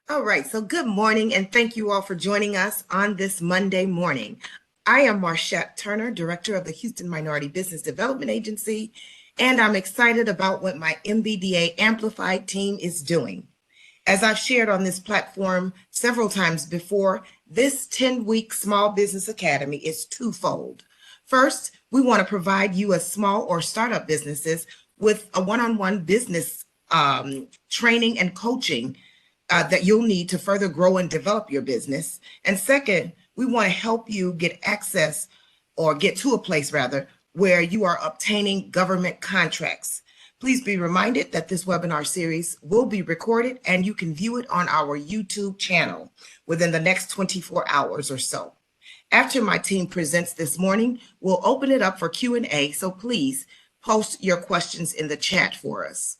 All right, so good morning, and thank you all for joining us on this Monday morning. I am Marshette Turner, Director of the Houston Minority Business Development Agency, and I'm excited about what my MBDA Amplified team is doing. As I've shared on this platform several times before, this 10-week Small Business Academy is twofold. First, we want to provide you as small or startup businesses with a one-on-one business training and coaching that you'll need to further grow and develop your business. And second, we want to help you get access or get to a place rather where you are obtaining government contracts. Please be reminded that this webinar series will be recorded and you can view it on our YouTube channel within the next 24 hours or so. After my team presents this morning, we'll open it up for Q&A, so please post your questions in the chat for us.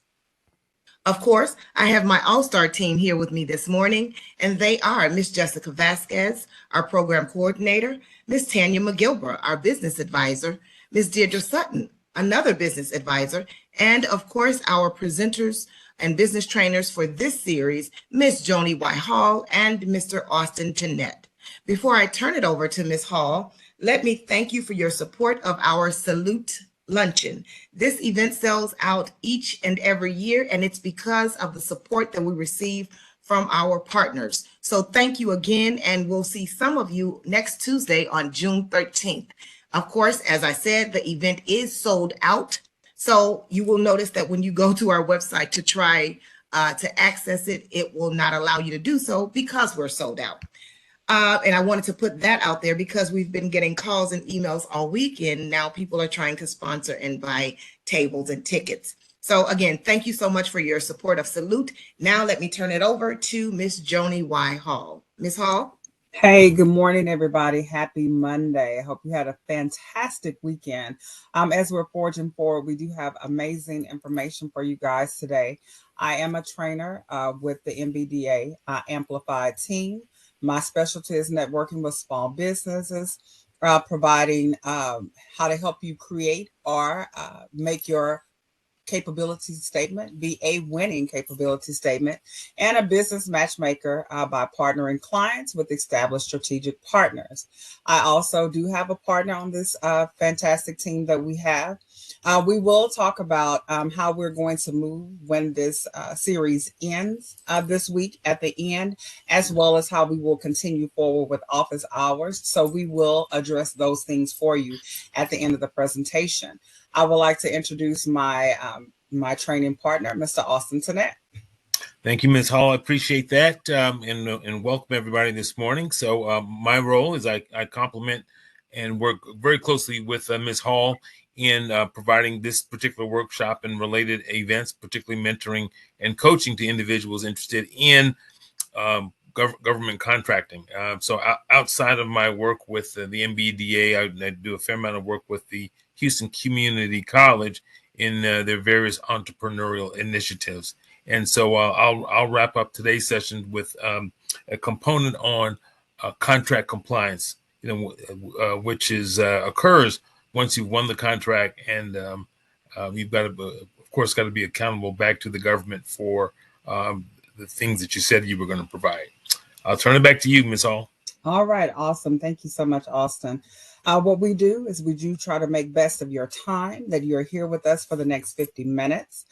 Of course, I have my all-star team here with me this morning, and they are Miss Jessica Vasquez, our program coordinator, Miss Tanya McGilbra, our business advisor, Miss Deidra Sutton, another business advisor, and of course, our presenters and business trainers for this series, Miss Joni Hall and Mr. Austin Tenette. Before I turn it over to Miss Hall, let me thank you for your support of our Salute Luncheon. This event sells out each and every year, and it's because of the support that we receive from our partners. So thank you again, and we'll see some of you next Tuesday on June 13th. Of course, as I said, the event is sold out. So you will notice that when you go to our website to try to access it, it will not allow you to do so because we're sold out. And I wanted to put that out there because we've been getting calls and emails all week, and now people are trying to sponsor and buy tables and tickets. So again, thank you so much for your support of Salute. Now let me turn it over to Miss Joni Hall. Miss Hall? Hey, good morning, everybody. Happy Monday. I hope you had a fantastic weekend. As we're forging forward, we do have amazing information for you guys today. I am a trainer with the MBDA Amplified team. My specialty is networking with small businesses, providing how to help you create or make your capability statement be a winning capability statement, and a business matchmaker by partnering clients with established strategic partners. I also do have a partner on this fantastic team that we have. We will talk about how we're going to move when this series ends this week at the end, as well as how we will continue forward with office hours. So we will address those things for you at the end of the presentation. I would like to introduce my training partner, Mr. Austin Tenette. Thank you, Ms. Hall. I appreciate that, and welcome everybody this morning. So my role is I complement and work very closely with Ms. Hall in providing this particular workshop and related events, particularly mentoring and coaching to individuals interested in government contracting. So outside of my work with the MBDA, I do a fair amount of work with the Houston Community College in their various entrepreneurial initiatives. And so I'll wrap up today's session with a component on contract compliance, which is occurs once you've won the contract, and you've got to, of course, got to be accountable back to the government for the things that you said you were going to provide. I'll turn it back to you, Ms. Hall. All right, awesome. Thank you so much, Austin. What we do is we do try to make best of your time that you're here with us for the next 50 minutes.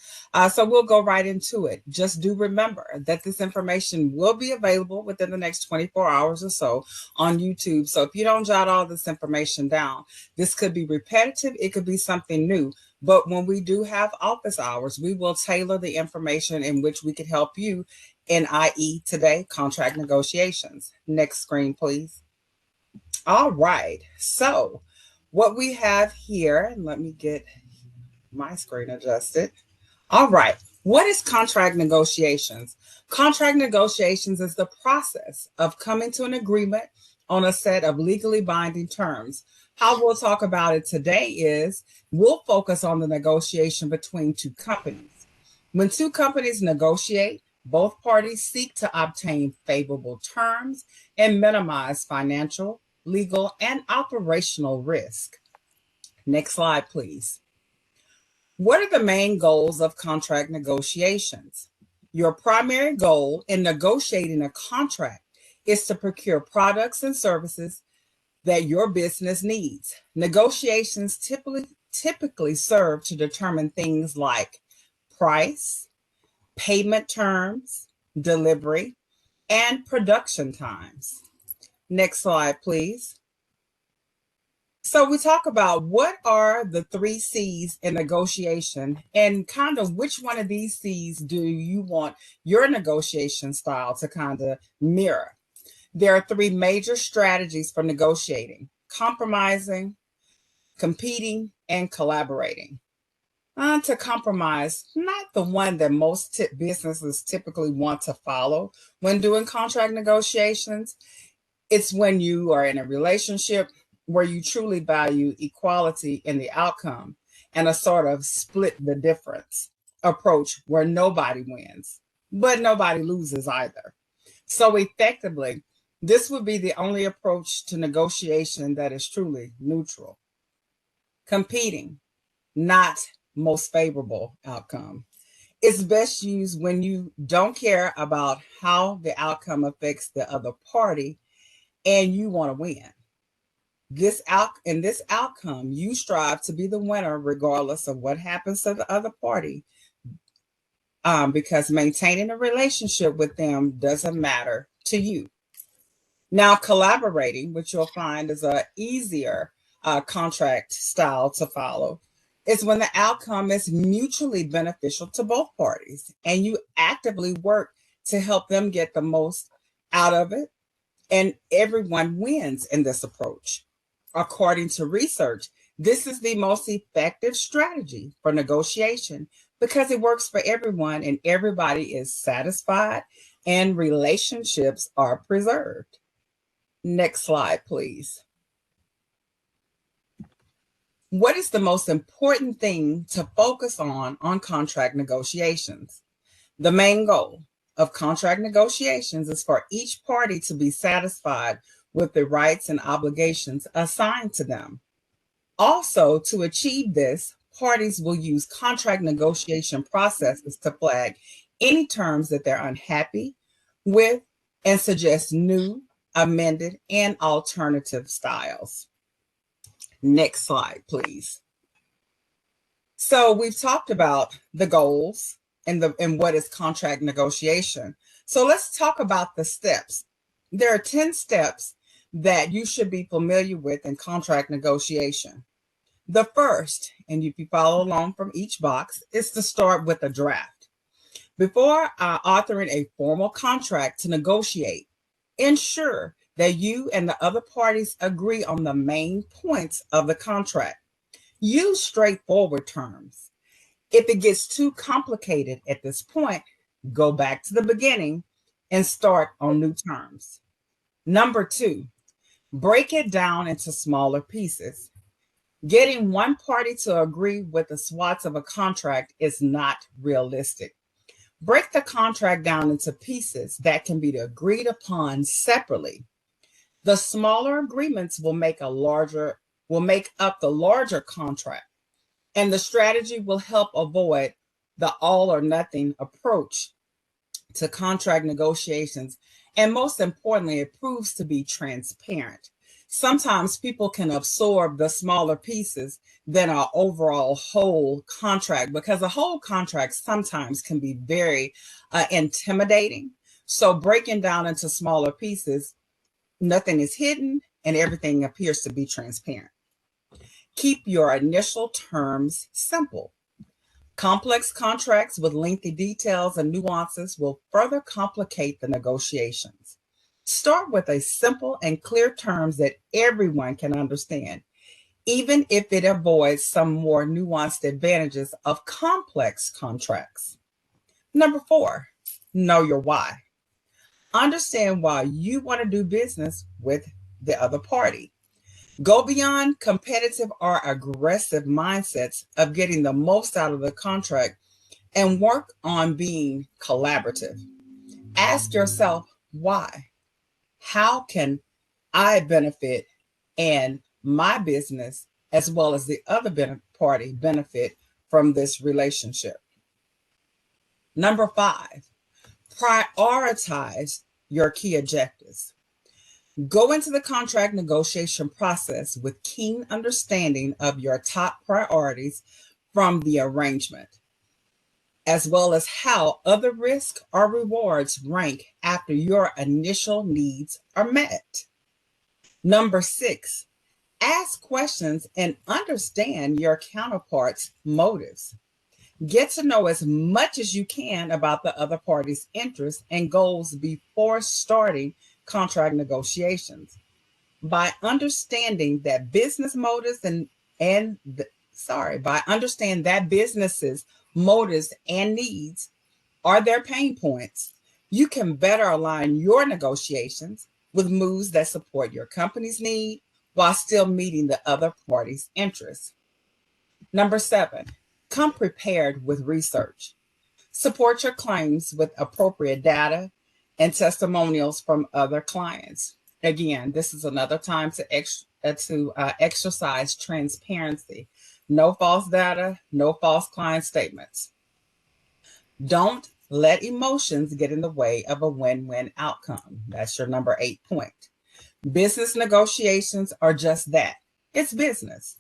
So we'll go right into it. Just do remember that this information will be available within the next 24 hours or so on YouTube. So if you don't jot all this information down, this could be repetitive. It could be something new. But when we do have office hours, we will tailor the information in which we could help you in, i.e. today, contract negotiations. Next screen, please. All right. So what we have here, and let me get my screen adjusted. All right. What is contract negotiations? Contract negotiations is the process of coming to an agreement on a set of legally binding terms. How we'll talk about it today is we'll focus on the negotiation between two companies. When two companies negotiate, both parties seek to obtain favorable terms and minimize financial, legal, and operational risk. Next slide, please. What are the main goals of contract negotiations? Your primary goal in negotiating a contract is to procure products and services that your business needs. Negotiations typically serve to determine things like price, payment terms, delivery, and production times. Next slide, please. So we talk about what are the 3 C's in negotiation and kind of which one of these C's do you want your negotiation style to kind of mirror. There are 3 major strategies for negotiating: compromising, competing, and collaborating. To compromise, not the one that most businesses typically want to follow when doing contract negotiations. It's when you are in a relationship where you truly value equality in the outcome and a sort of split the difference approach where nobody wins, but nobody loses either. So effectively, this would be the only approach to negotiation that is truly neutral. Competing, not most favorable outcome. It's best used when you don't care about how the outcome affects the other party and you want to win. In this outcome, you strive to be the winner regardless of what happens to the other party, because maintaining a relationship with them doesn't matter to you. Now, collaborating, which you'll find is a easier contract style to follow, is when the outcome is mutually beneficial to both parties and you actively work to help them get the most out of it, and everyone wins in this approach. According to research, this is the most effective strategy for negotiation because it works for everyone and everybody is satisfied and relationships are preserved. Next slide, please. What is the most important thing to focus on contract negotiations? The main goal of contract negotiations is for each party to be satisfied with the rights and obligations assigned to them. Also, to achieve this, parties will use contract negotiation processes to flag any terms that they're unhappy with and suggest new, amended, and alternative styles. Next slide, please. So we've talked about the goals and what is contract negotiation. So let's talk about the steps. There are 10 steps that you should be familiar with in contract negotiation. The first, and if you follow along from each box, is to start with a draft. Before authoring a formal contract to negotiate, ensure that you and the other parties agree on the main points of the contract. Use straightforward terms. If it gets too complicated at this point, go back to the beginning and start on new terms. Number 2, break it down into smaller pieces. Getting one party to agree with the swaths of a contract is not realistic. Break the contract down into pieces that can be agreed upon separately. The smaller agreements will make up the larger contract, and the strategy will help avoid the all or nothing approach to contract negotiations. And most importantly, it proves to be transparent. Sometimes people can absorb the smaller pieces than our overall whole contract, because a whole contract sometimes can be very intimidating. So breaking down into smaller pieces, nothing is hidden and everything appears to be transparent. Keep your initial terms simple. Complex contracts with lengthy details and nuances will further complicate the negotiations. Start with a simple and clear terms that everyone can understand, even if it avoids some more nuanced advantages of complex contracts. Number 4, know your why. Understand why you want to do business with the other party. Go beyond competitive or aggressive mindsets of getting the most out of the contract and work on being collaborative. Ask yourself why. How can I benefit and my business as well as the other party benefit from this relationship? Number 5, Prioritize your key objectives. Go into the contract negotiation process with keen understanding of your top priorities from the arrangement, as well as how other risks or rewards rank after your initial needs are met. Number 6, ask questions and understand your counterpart's motives. Get to know as much as you can about the other party's interests and goals before starting contract negotiations. By understanding that business motives by understanding that businesses' motives and needs are their pain points, you can better align your negotiations with moves that support your company's need while still meeting the other party's interests. Number 7, come prepared with research. Support your claims with appropriate data and testimonials from other clients. Again, this is another time to exercise transparency. No false data, no false client statements. Don't let emotions get in the way of a win-win outcome. That's your number 8 point. Business negotiations are just that. It's business.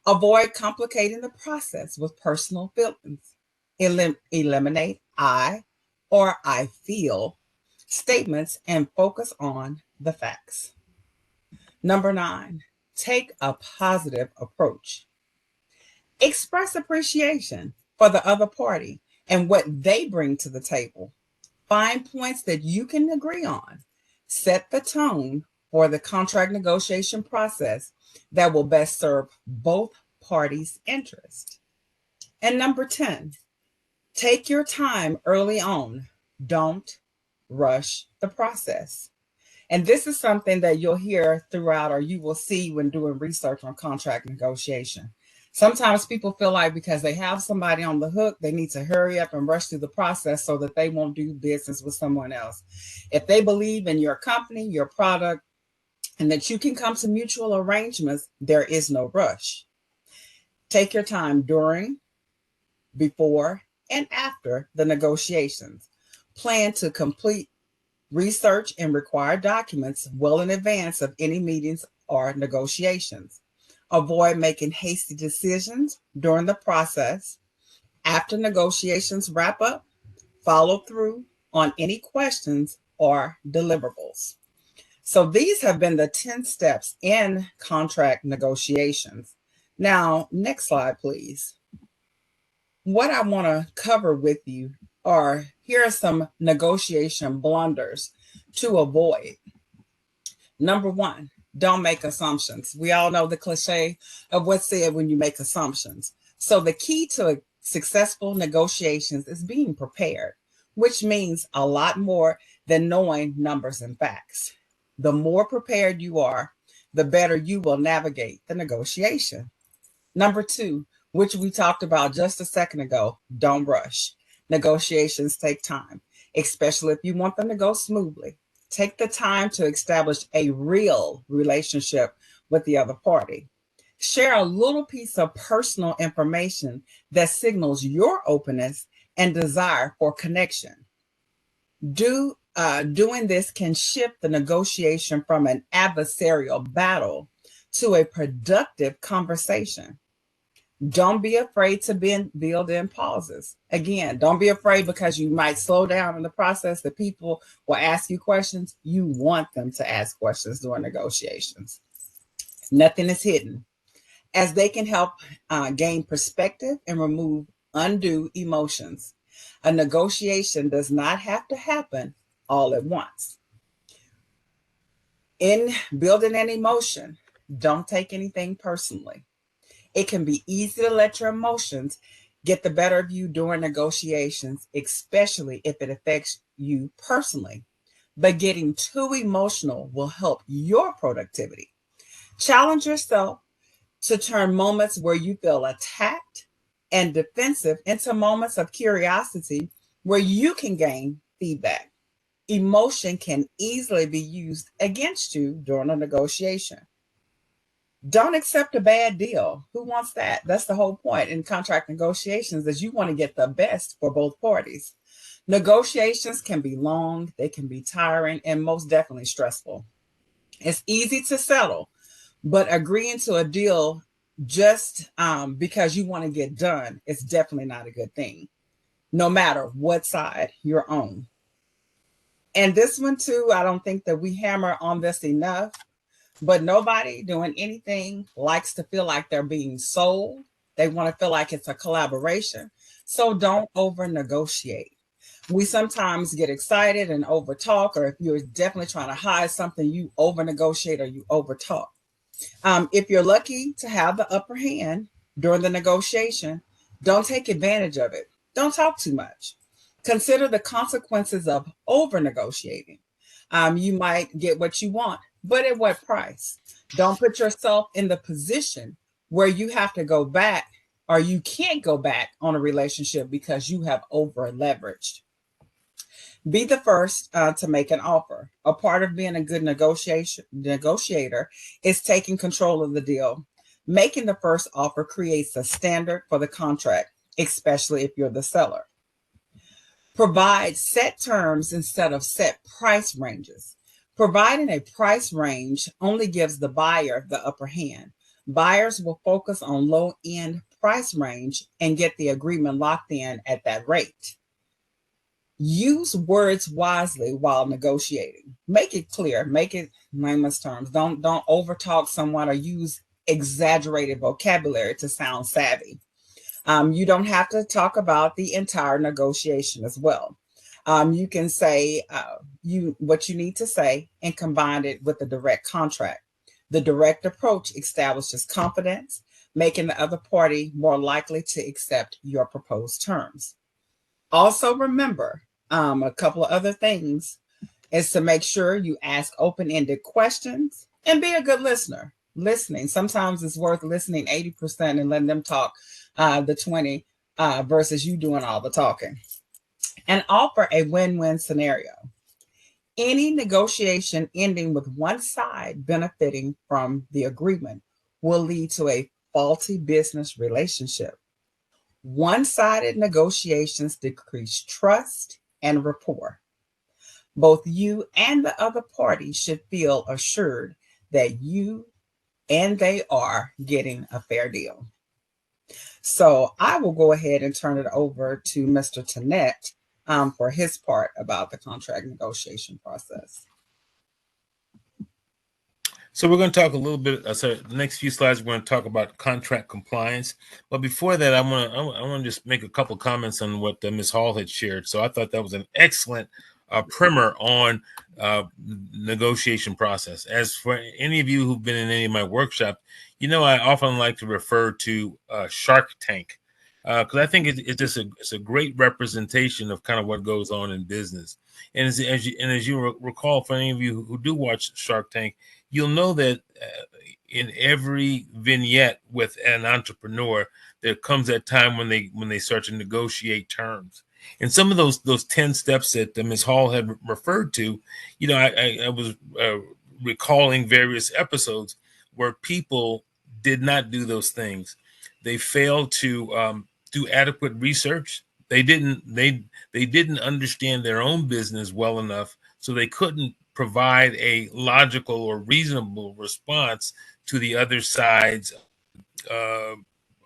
Avoid complicating the process with personal feelings. Eliminate I or I feel statements and focus on the facts. Number 9, take a positive approach. Express appreciation for the other party and what they bring to the table. Find points that you can agree on. Set the tone for the contract negotiation process that will best serve both parties' interests. And number 10, take your time early on. Don't rush the process. And this is something that you'll hear throughout, or you will see when doing research on contract negotiation. Sometimes people feel like because they have somebody on the hook, they need to hurry up and rush through the process so that they won't do business with someone else. If they believe in your company, your product, and that you can come to mutual arrangements, there is no rush. Take your time during, before, and after the negotiations. Plan to complete research and required documents well in advance of any meetings or negotiations. Avoid making hasty decisions during the process. After negotiations wrap up, follow through on any questions or deliverables. So these have been the 10 steps in contract negotiations. Now, next slide, please. What I want to cover with you are, here are some negotiation blunders to avoid. Number 1, don't make assumptions. We all know the cliche of what's said when you make assumptions. So the key to successful negotiations is being prepared, which means a lot more than knowing numbers and facts. The more prepared you are, the better you will navigate the negotiation. Number 2, which we talked about just a second ago, don't rush. Negotiations take time, especially if you want them to go smoothly. Take the time to establish a real relationship with the other party. Share a little piece of personal information that signals your openness and desire for connection. Doing this can shift the negotiation from an adversarial battle to a productive conversation. Don't be afraid to build in pauses. Again, don't be afraid because you might slow down in the process that people will ask you questions. You want them to ask questions during negotiations. Nothing is hidden, as they can help gain perspective and remove undue emotions. A negotiation does not have to happen all at once. In building an emotion, don't take anything personally. It can be easy to let your emotions get the better of you during negotiations, especially if it affects you personally. But getting too emotional will help your productivity. Challenge yourself to turn moments where you feel attacked and defensive into moments of curiosity where you can gain feedback. Emotion can easily be used against you during a negotiation. Don't accept a bad deal. Who wants that? That's the whole point in contract negotiations, is you want to get the best for both parties. Negotiations can be long, they can be tiring, and most definitely stressful. It's easy to settle, but agreeing to a deal just because you want to get done is definitely not a good thing, no matter what side you're on. And this one, too, I don't think that we hammer on this enough, but nobody doing anything likes to feel like they're being sold. They want to feel like it's a collaboration. So don't over negotiate. We sometimes get excited and over talk, or if you're definitely trying to hide something, you over negotiate or you over talk. If you're lucky to have the upper hand during the negotiation, don't take advantage of it. Don't talk too much. Consider the consequences of over negotiating. You might get what you want, but at what price? Don't put yourself in the position where you have to go back or you can't go back on a relationship because you have over leveraged. Be the first to make an offer. A part of being a good negotiator is taking control of the deal. Making the first offer creates a standard for the contract, especially if you're the seller. Provide set terms instead of set price ranges. Providing a price range only gives the buyer the upper hand. Buyers will focus on low end price range and get the agreement locked in at that rate. Use words wisely while negotiating. Make it clear, make it layman's terms. Don't overtalk someone or use exaggerated vocabulary to sound savvy. You don't have to talk about the entire negotiation as well. You can say what you need to say and combine it with a direct contract. The direct approach establishes confidence, making the other party more likely to accept your proposed terms. Also, remember a couple of other things is to make sure you ask open-ended questions and be a good listener. Listening, sometimes it's worth listening 80% and letting them talk the 20 versus you doing all the talking. And offer a win-win scenario. Any negotiation ending with one side benefiting from the agreement will lead to a faulty business relationship. One-sided negotiations decrease trust and rapport. Both you and the other party should feel assured that you and they are getting a fair deal. So I will go ahead and turn it over to Mr. Tenette for his part about the contract negotiation process. So we're going to talk a little bit. So the next few slides, we're going to talk about contract compliance. But before that, I want to just make a couple comments on what Ms. Hall had shared. So I thought that was an excellent primer on negotiation process. As for any of you who've been in any of my workshops, you know I often like to refer to Shark Tank because I think it's a great representation of kind of what goes on in business. And as you recall, for any of you who do watch Shark Tank, you'll know that in every vignette with an entrepreneur, there comes that time when they start to negotiate terms. And some of those 10 steps that Ms. Hall had referred to, you know, I was recalling various episodes where people did not do those things. They failed to do adequate research. They didn't understand their own business well enough, so they couldn't provide a logical or reasonable response to the other side's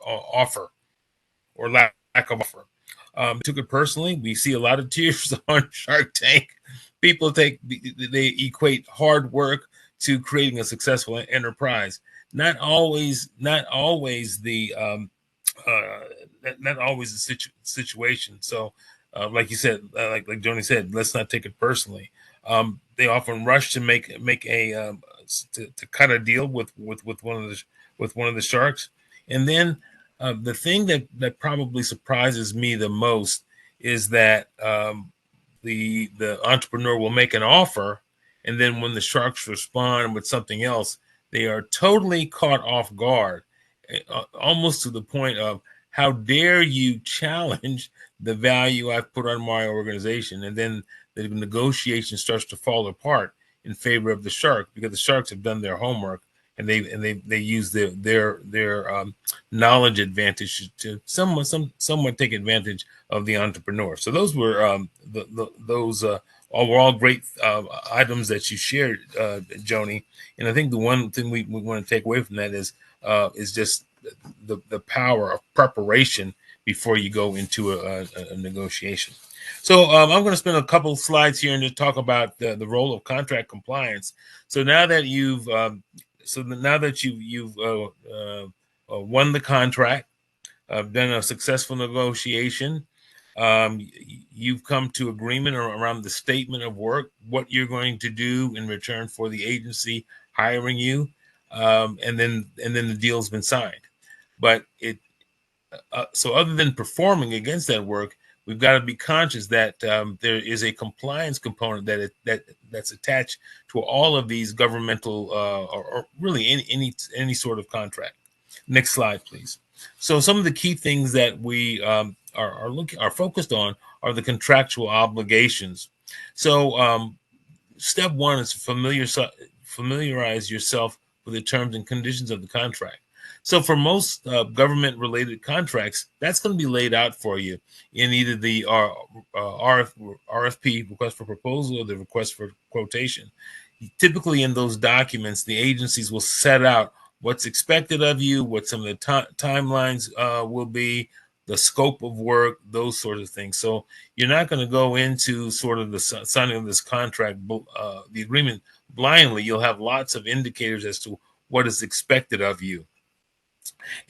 offer or lack of offer. Took it personally. We see a lot of tears on Shark Tank. People they equate hard work to creating a successful enterprise. Not always the situation. So, like you said, like Joni said, let's not take it personally. They often rush to make a to cut a deal with one of the sharks, and then the thing that probably surprises me the most is that the entrepreneur will make an offer, and then when the sharks respond with something else, they are totally caught off guard, almost to the point of how dare you challenge the value I've put on my organization, and then the negotiation starts to fall apart in favor of the shark because the sharks have done their homework and they use their knowledge advantage to somewhat take advantage of the entrepreneur. So those were those were all great items that you shared, Joni. And I think the one thing we want to take away from that is just the power of preparation before you go into a negotiation. So I'm going to spend a couple slides here and just talk about the role of contract compliance. So now that you've won the contract, done a successful negotiation, you've come to agreement around the statement of work, what you're going to do in return for the agency hiring you, and then the deal's been signed. But so other than performing against that work, we've got to be conscious that there is a compliance component that's attached to all of these governmental or really any sort of contract. Next slide, please. So some of the key things that we are focused on are the contractual obligations. So step one is familiarize yourself with the terms and conditions of the contract. So for most government-related contracts, that's going to be laid out for you in either the RFP, request for proposal, or the request for quotation. Typically in those documents, the agencies will set out what's expected of you, what some of the timelines will be, the scope of work, those sorts of things. So you're not going to go into sort of the signing of this contract, the agreement blindly. You'll have lots of indicators as to what is expected of you.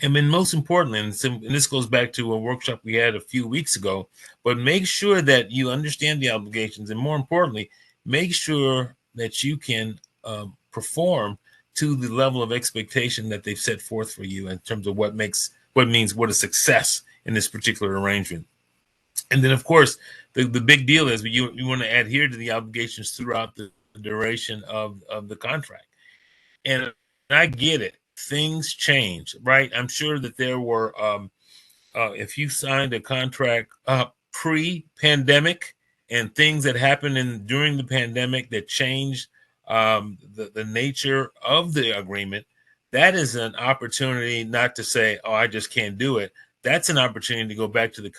And then most importantly, and this goes back to a workshop we had a few weeks ago, but make sure that you understand the obligations, and more importantly, make sure that you can perform to the level of expectation that they've set forth for you in terms of what means what is success in this particular arrangement. And then, of course, the big deal is you want to adhere to the obligations throughout the duration of the contract. And I get it. Things change, right? I'm sure that there were, if you signed a contract pre-pandemic and things that happened during the pandemic that changed the nature of the agreement, that is an opportunity not to say, oh, I just can't do it. That's an opportunity to go back to the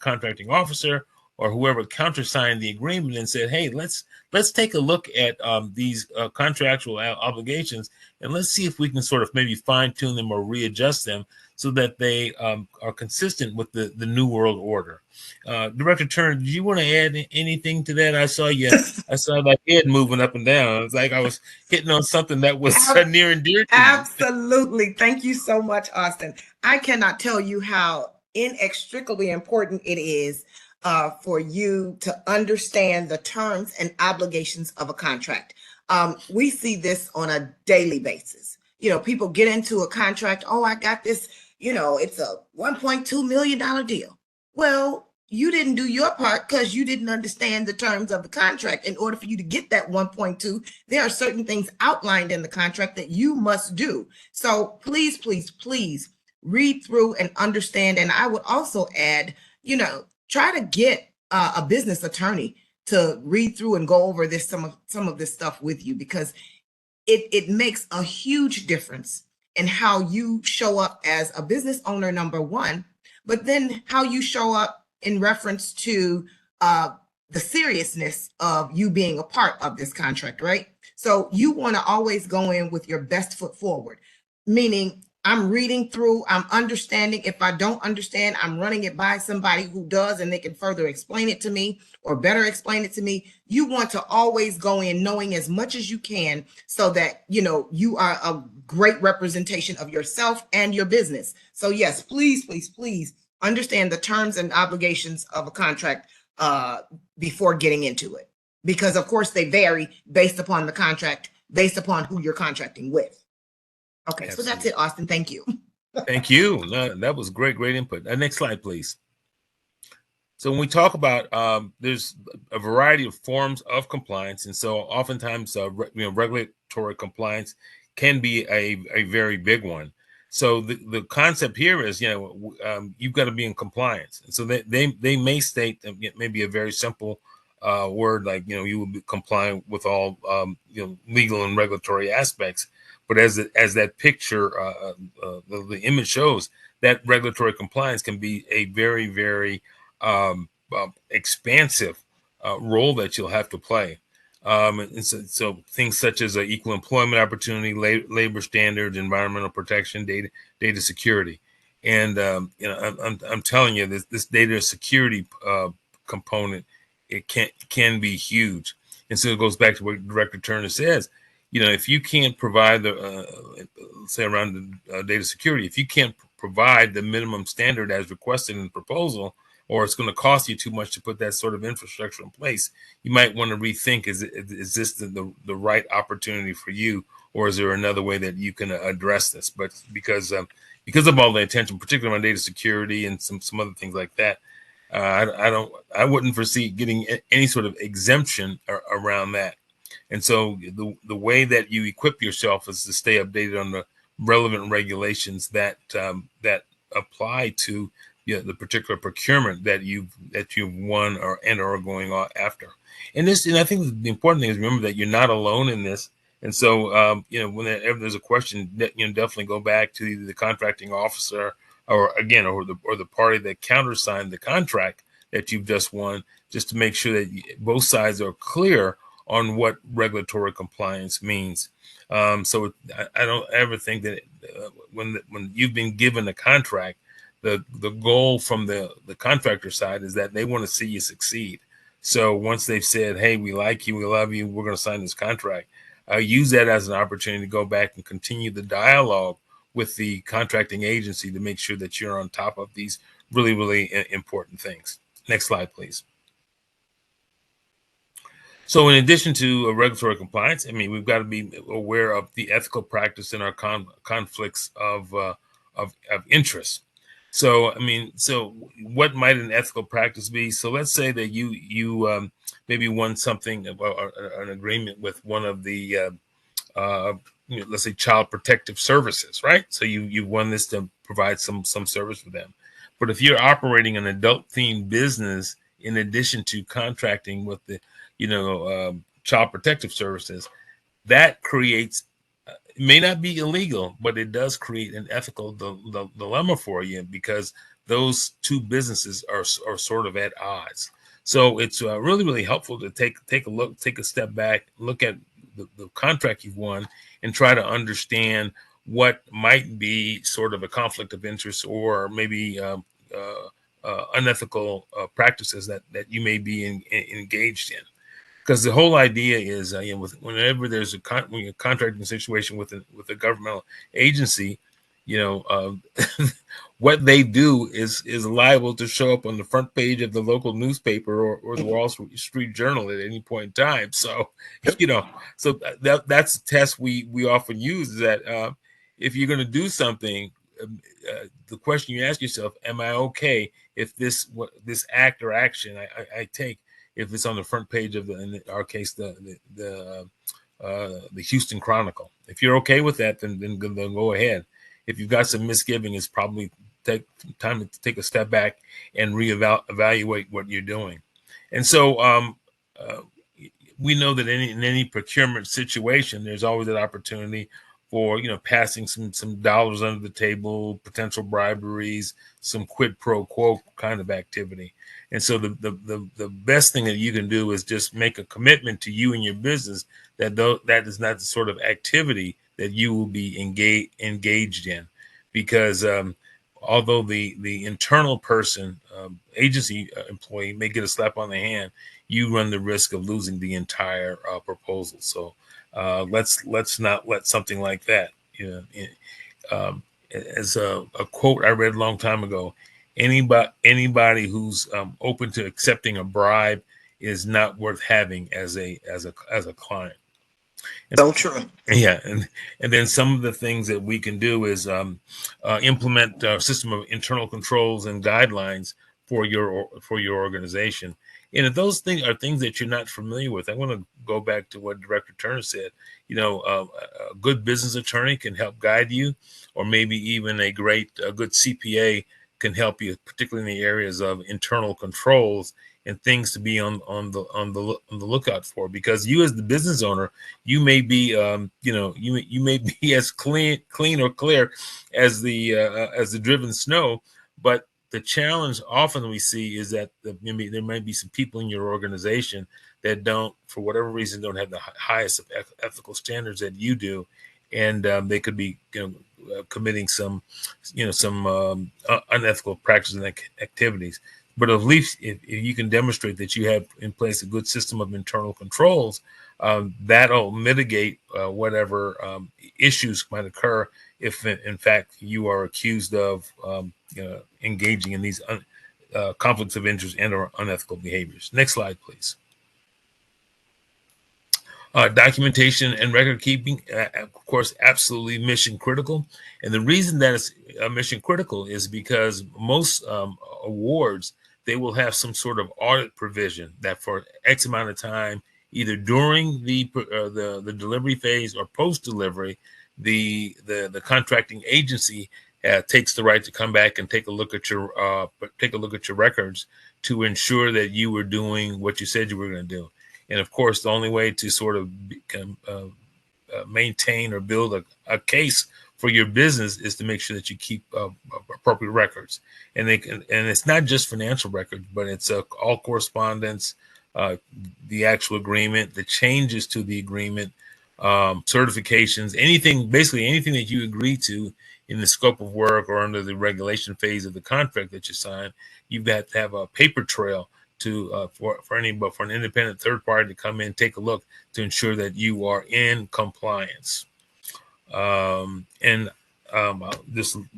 contracting officer or whoever countersigned the agreement and said, hey, let's take a look at these contractual obligations, and let's see if we can sort of maybe fine tune them or readjust them so that they are consistent with the new world order. Director Turner, did you want to add anything to that? I saw that head moving up and down. It's like I was hitting on something that was near and dear to you. Absolutely. Thank you so much, Austin. I cannot tell you how inextricably important it is for you to understand the terms and obligations of a contract. We see this on a daily basis. People get into a contract. Oh, I got this, it's a $1.2 million deal. Well, you didn't do your part because you didn't understand the terms of the contract. In order for you to get that 1.2, there are certain things outlined in the contract that you must do. So please, please, please read through and understand. And I would also add, try to get a business attorney to read through and go over some of this stuff with you, because it makes a huge difference in how you show up as a business owner, number one, but then how you show up in reference to the seriousness of you being a part of this contract, right? So you want to always go in with your best foot forward, meaning I'm reading through, I'm understanding. If I don't understand, I'm running it by somebody who does, and they can further explain it to me or better explain it to me. You want to always go in knowing as much as you can so that, you are a great representation of yourself and your business. So yes, please, please, please understand the terms and obligations of a contract before getting into it, because of course they vary based upon the contract, based upon who you're contracting with. Okay, absolutely. So that's it, Austin. Thank you. Thank you. That was great input. Next slide, please. So when we talk about, there's a variety of forms of compliance, and so oftentimes, regulatory compliance can be a very big one. So the concept here is, you've got to be in compliance, and so they may state maybe a very simple word like, you will be compliant with all legal and regulatory aspects. But as that picture, the image shows, that regulatory compliance can be a very, very expansive role that you'll have to play. And so things such as equal employment opportunity, labor standards, environmental protection, data security. And I'm telling you, this data security component, it can be huge. And so it goes back to what Director Turner says. If you can't provide say around the data security, if you can't provide the minimum standard as requested in the proposal, or it's going to cost you too much to put that sort of infrastructure in place, you might want to rethink, is this the right opportunity for you, or is there another way that you can address this? But because of all the attention, particularly on data security and some other things like that, I wouldn't foresee getting any sort of exemption around that. And so the way that you equip yourself is to stay updated on the relevant regulations that apply to the particular procurement that you've won or are going on after. And I think the important thing is remember that you're not alone in this. And so whenever there's a question, definitely go back to either the contracting officer or the party that countersigned the contract that you've just won, just to make sure that both sides are clear on what regulatory compliance means. So I don't ever think that when you've been given a contract, the goal from the contractor side is that they want to see you succeed. So once they've said, hey, we like you, we love you, we're going to sign this contract, use that as an opportunity to go back and continue the dialogue with the contracting agency to make sure that you're on top of these really, really important things. Next slide, please. So in addition to regulatory compliance, we've got to be aware of the ethical practice in our conflicts of interest. So, what might an ethical practice be? So let's say that you maybe won something, an agreement with one of the, let's say, child protective services, right? So you won this to provide some service for them. But if you're operating an adult-themed business in addition to contracting with the child protective services, that creates, it may not be illegal, but it does create an ethical dilemma for you, because those two businesses are sort of at odds. So it's really, really helpful to take a step back, look at the contract you've won, and try to understand what might be sort of a conflict of interest, or maybe unethical practices that you may be engaged in. Because the whole idea is, whenever there's a contracting situation with a governmental agency, what they do is liable to show up on the front page of the local newspaper or the Wall Street Journal at any point in time. So, so that's the test we often use, is that if you're going to do something, the question you ask yourself, am I okay if this act or action I take, if it's on the front page of in our case, the Houston Chronicle? If you're okay with that, then go ahead. If you've got some misgiving, it's probably time to take a step back and reevaluate what you're doing. And so we know that in any procurement situation, there's always that opportunity for passing some dollars under the table, potential briberies, some quid pro quo kind of activity. And so the best thing that you can do is just make a commitment to you and your business that that is not the sort of activity that you will be engaged in, because although the internal person, agency employee, may get a slap on the hand, you run the risk of losing the entire proposal. So let's not let something like that. As a quote I read a long time ago, anybody who's open to accepting a bribe is not worth having as a client. So true. Yeah, and then some of the things that we can do is implement a system of internal controls and guidelines for your organization. And if those things are things that you're not familiar with, I want to go back to what Director Turner said. A good business attorney can help guide you, or maybe even a good CPA can help you, particularly in the areas of internal controls, and things to be on the lookout for, because you as the business owner, you may be you may be as clean or clear as the driven snow, but the challenge often we see is that there might be some people in your organization that don't, for whatever reason, don't have the highest of ethical standards that you do, and they could be committing some unethical practices and activities. But at least if you can demonstrate that you have in place a good system of internal controls, that'll mitigate whatever issues might occur if, in fact, you are accused of engaging in these conflicts of interest and or unethical behaviors. Next slide, please. Documentation and record keeping, of course, absolutely mission critical. And the reason that it's mission critical is because most awards, they will have some sort of audit provision that for X amount of time, either during the delivery phase or post delivery, the contracting agency takes the right to come back and take a look at your records to ensure that you were doing what you said you were going to do. And of course, the only way to sort of maintain or build a case for your business is to make sure that you keep appropriate records. And it's not just financial records, but it's all correspondence, the actual agreement, the changes to the agreement, certifications, basically anything that you agree to in the scope of work or under the regulation phase of the contract that you sign. You've got to have a paper trail for an independent third party to come in, take a look to ensure that you are in compliance. This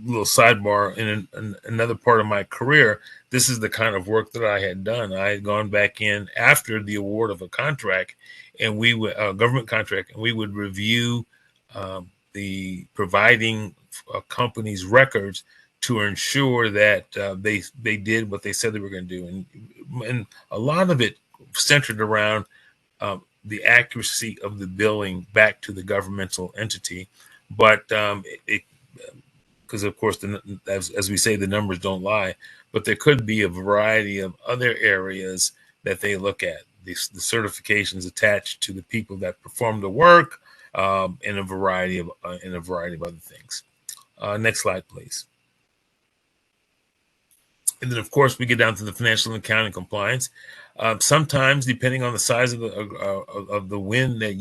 little sidebar, in another part of my career, this is the kind of work that I had done. I had gone back in after the award of a contract, and we would government contract, and we would review the providing company's records to ensure that they did what they said they were going to do, and a lot of it centered around the accuracy of the billing back to the governmental entity. But because of course, as we say, the numbers don't lie. But there could be a variety of other areas that they look at. The certifications attached to the people that perform the work, and a variety of other things. Next slide, please. And then, of course, we get down to the financial and accounting compliance. Sometimes, depending on the size of the win that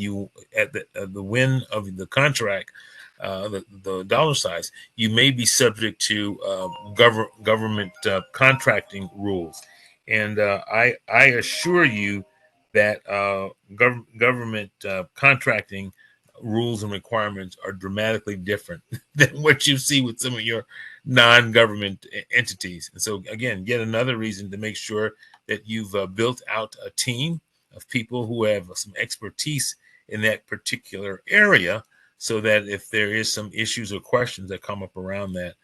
the win of the contract, the dollar size, you may be subject to government contracting rules. And I assure you that government contracting rules and requirements are dramatically different than what you see with some of your non-government entities. And so, again, yet another reason to make sure that you've built out a team of people who have some expertise in that particular area, so that if there is some issues or questions that come up around that,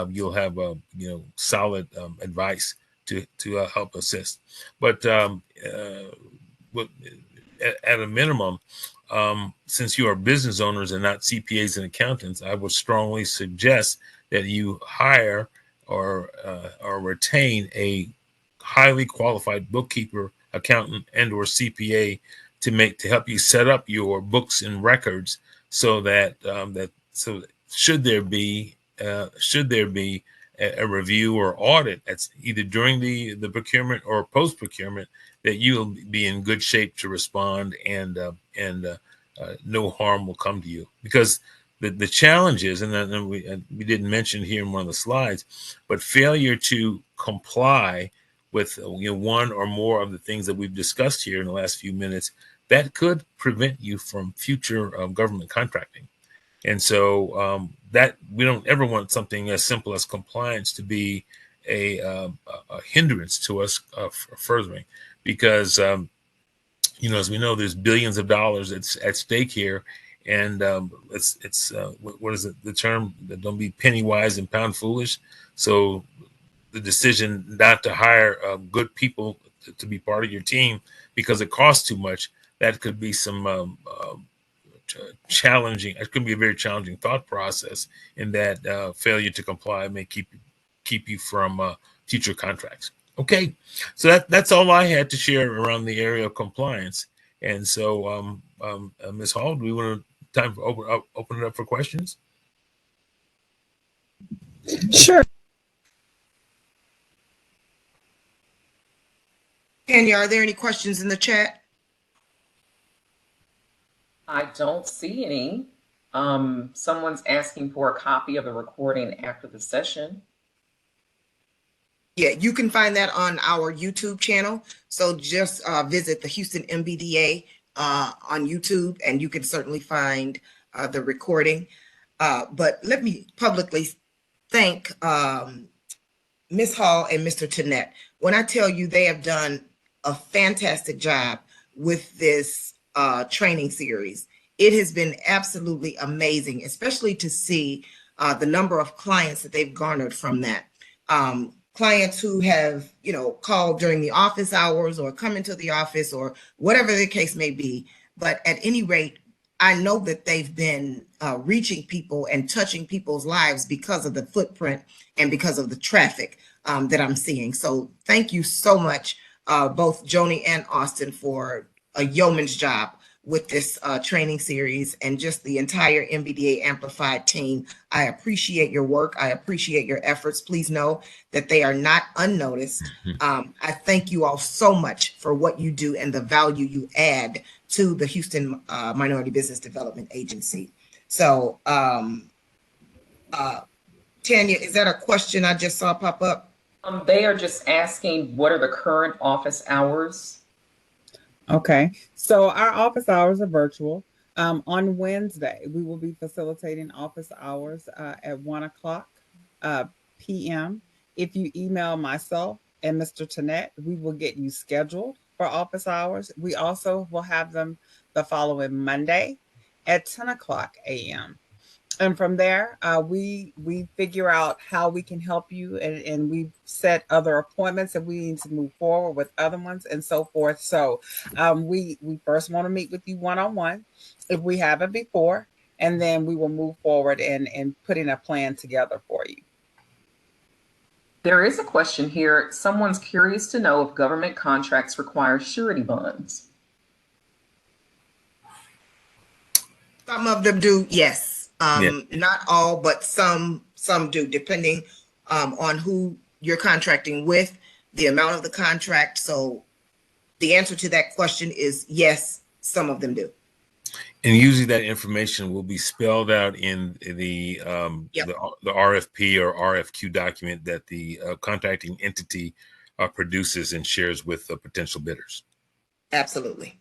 you'll have solid advice to help assist. But at a minimum, since you are business owners and not CPAs and accountants, I would strongly suggest that you hire or retain a highly qualified bookkeeper, accountant, and or CPA to help you set up your books and records, so that should there be a review or audit that's either during the procurement or post procurement, that you'll be in good shape to respond, and no harm will come to you. Because the challenge is, and we didn't mention here in one of the slides, but failure to comply with one or more of the things that we've discussed here in the last few minutes, that could prevent you from future government contracting. And so that we don't ever want something as simple as compliance to be a hindrance to us furthering, because as we know, there's billions of dollars at stake here, and it's what is it, the term that don't be penny wise and pound foolish. So the decision not to hire good people to be part of your team because it costs too much, that could be some challenging. It could be a very challenging thought process, in that failure to comply may keep you from future contracts. Okay, so that's all I had to share around the area of compliance. And so, Ms. Hall, do we want to time for open it up for questions? Sure. Tanya, are there any questions in the chat? I don't see any. Someone's asking for a copy of the recording after the session. Yeah, you can find that on our YouTube channel. So just visit the Houston MBDA on YouTube, and you can certainly find the recording. But let me publicly thank Ms. Hall and Mr. Tenette. When I tell you they have done a fantastic job with this training series, it has been absolutely amazing, especially to see the number of clients that they've garnered from that. Clients who have, called during the office hours or come into the office or whatever the case may be. But at any rate, I know that they've been reaching people and touching people's lives because of the footprint and because of the traffic that I'm seeing. So thank you so much, both Joni and Austin, for a yeoman's job with this training series and just the entire MBDA Amplified team. I appreciate your work. I appreciate your efforts. Please know that they are not unnoticed. I thank you all so much for what you do and the value you add to the Houston Minority Business Development Agency. So, Tanya, is that a question I just saw pop up? They are just asking, what are the current office hours? Okay, so our office hours are virtual. On Wednesday, we will be facilitating office hours at 1 o'clock p.m. If you email myself and Mr. Tenette, we will get you scheduled for office hours. We also will have them the following Monday at 10 o'clock a.m. And from there, we figure out how we can help you, and we set other appointments if we need to move forward with other ones and so forth. So we first want to meet with you one-on-one if we haven't before, and then we will move forward and putting a plan together for you. There is a question here. Someone's curious to know if government contracts require surety bonds. Some of them do, yes. Yeah. Not all, but some do, depending on who you're contracting with, the amount of the contract. So the answer to that question is yes, some of them do. And usually that information will be spelled out in the RFP or RFQ document that the contracting entity produces and shares with the potential bidders. Absolutely.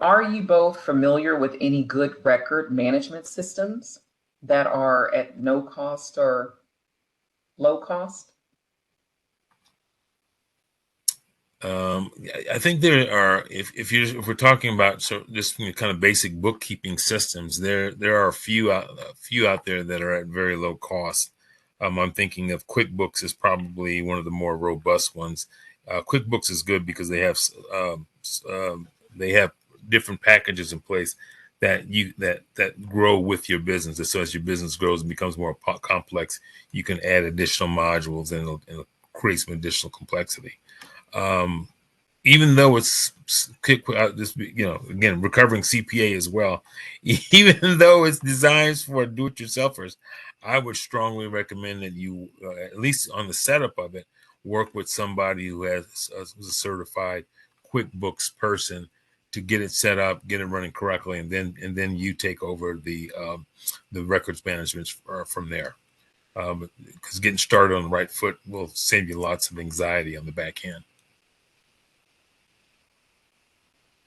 Are you both familiar with any good record management systems that are at no cost or low cost? I think there are, if we're talking about just kind of basic bookkeeping systems, there are a few out there that are at very low cost. I'm thinking of QuickBooks is probably one of the more robust ones. QuickBooks is good because they have different packages in place that grow with your business. And so as your business grows and becomes more complex, you can add additional modules and it'll create some additional complexity. Even though it's again, recovering CPA as well, even though it's designed for do-it-yourselfers, I would strongly recommend that you, at least on the setup of it, work with somebody who's a certified QuickBooks person to get it set up, get it running correctly, and then you take over the records management from there. Because getting started on the right foot will save you lots of anxiety on the back end.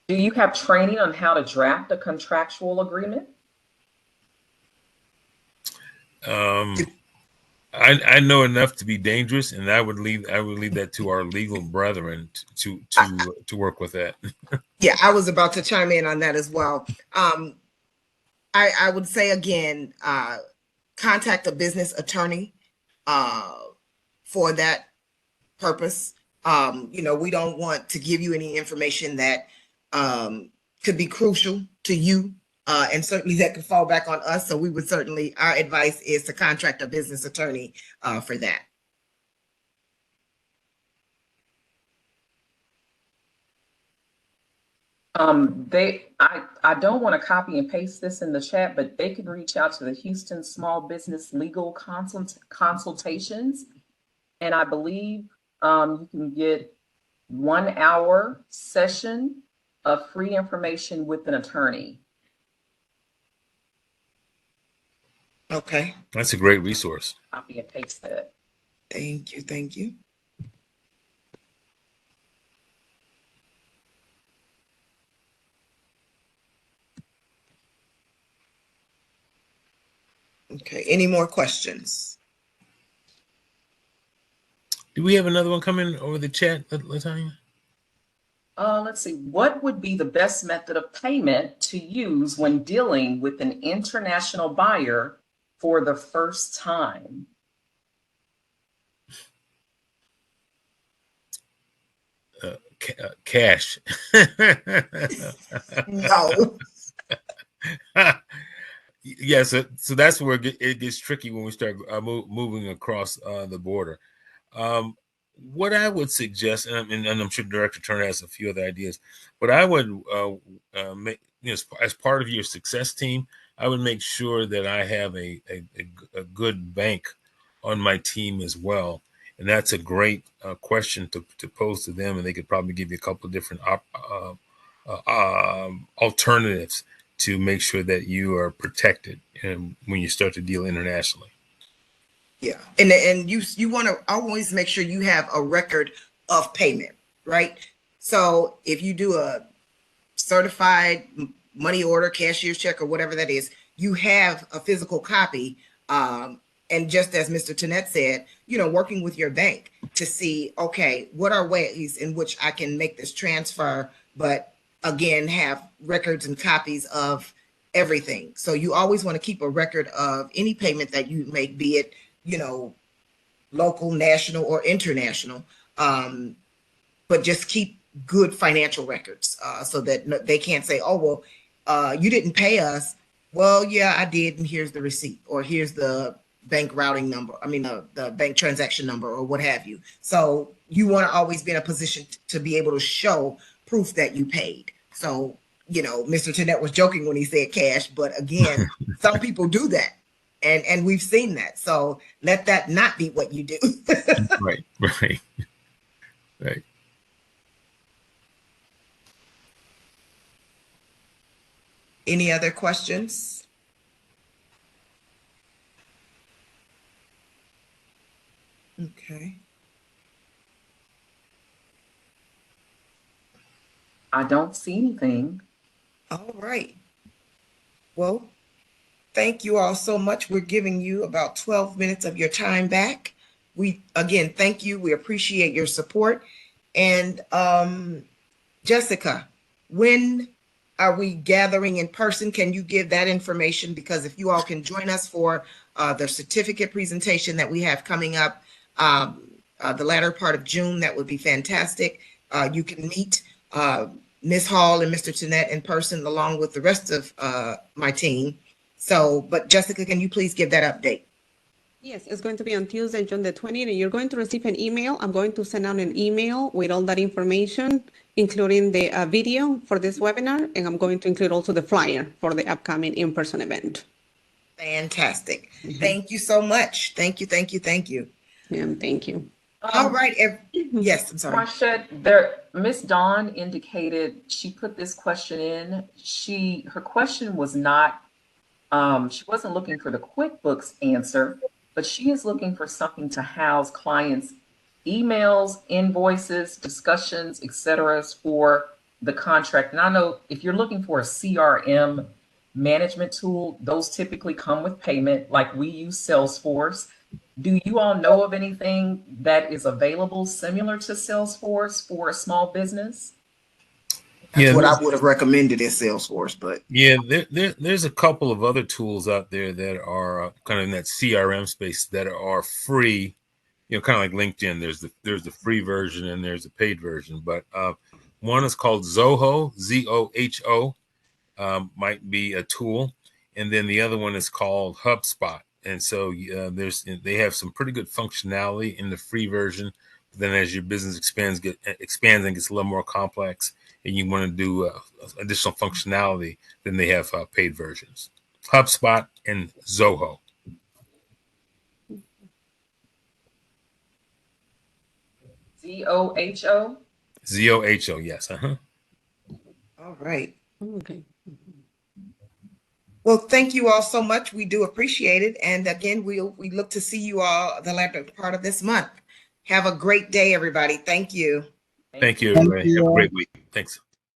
Do you have training on how to draft a contractual agreement? I know enough to be dangerous, and I would leave that to our legal brethren to work with that. Yeah, I was about to chime in on that as well. I would say again, contact a business attorney for that purpose. We don't want to give you any information that could be crucial to you, and certainly that could fall back on us. So we would certainly, our advice is to contract a business attorney for that. I don't want to copy and paste this in the chat, but they can reach out to the Houston Small Business Legal Consultations. And I believe you can get 1 hour session of free information with an attorney. Okay. That's a great resource. Copy and paste that. Thank you. Thank you. Okay. Any more questions? Do we have another one coming over the chat, Latanya? Let's see. What would be the best method of payment to use when dealing with an international buyer for the first time? Cash. No. Yeah, so that's where it gets tricky when we start moving across the border. What I would suggest, and I'm sure Director Turner has a few other ideas, but I would make, as part of your success team, I would make sure that I have a good bank on my team as well. And that's a great question to pose to them, and they could probably give you a couple of different alternatives to make sure that you are protected when you start to deal internationally. Yeah. And you want to always make sure you have a record of payment, right? So if you do a certified money order, cashier's check, or whatever that is, you have a physical copy. And just as Mr. Tenette said, working with your bank to see, okay, what are ways in which I can make this transfer, but again, have records and copies of everything. So you always want to keep a record of any payment that you make, be it, local, national, or international. But just keep good financial records so that they can't say, oh, well, you didn't pay us. Well, yeah, I did. And here's the receipt, or here's the bank routing number. I mean, the bank transaction number, or what have you. So you want to always be in a position to be able to show proof that you paid. So, Mr. Tenette was joking when he said cash, but again, some people do that. And we've seen that. So let that not be what you do. Right. Any other questions? Okay. I don't see anything. All right. Well, thank you all so much. We're giving you about 12 minutes of your time back. We, again, thank you. We appreciate your support. And Jessica, when are we gathering in person? Can you give that information? Because if you all can join us for the certificate presentation that we have coming up the latter part of June, that would be fantastic. You can meet Ms. Hall and Mr. Tenette in person along with the rest of my team. So, but Jessica, can you please give that update? Yes, it's going to be on Tuesday, June the 20th, and you're going to receive an email. I'm going to send out an email with all that information, including the video for this webinar, and I'm going to include also the flyer for the upcoming in-person event. Fantastic. Thank you so much. Thank you. Yeah, thank you. All right. Yes, I'm sorry. Marshette, Miss Dawn indicated she put this question in. Her question was not, she wasn't looking for the QuickBooks answer, but she is looking for something to house clients' emails, invoices, discussions, etc. for the contract. And I know if you're looking for a CRM management tool, those typically come with payment, like we use Salesforce. Do you all know of anything that is available similar to Salesforce for a small business? That's what I would have recommended is Salesforce, but yeah, there's a couple of other tools out there that are kind of in that CRM space that are free. Kind of like LinkedIn. There's the free version and there's a paid version. But one is called Zoho, Zoho, might be a tool, and then the other one is called HubSpot. And so they have some pretty good functionality in the free version. Then as your business expands and gets a little more complex, and you want to do additional functionality, then they have paid versions. HubSpot and Zoho. ZOHO? ZOHO, yes. All right. Okay. Well, thank you all so much. We do appreciate it. And again, we look to see you all the latter part of this month. Have a great day, everybody. Thank you. Thank you, Thank everybody. Have a you. great week. Thanks.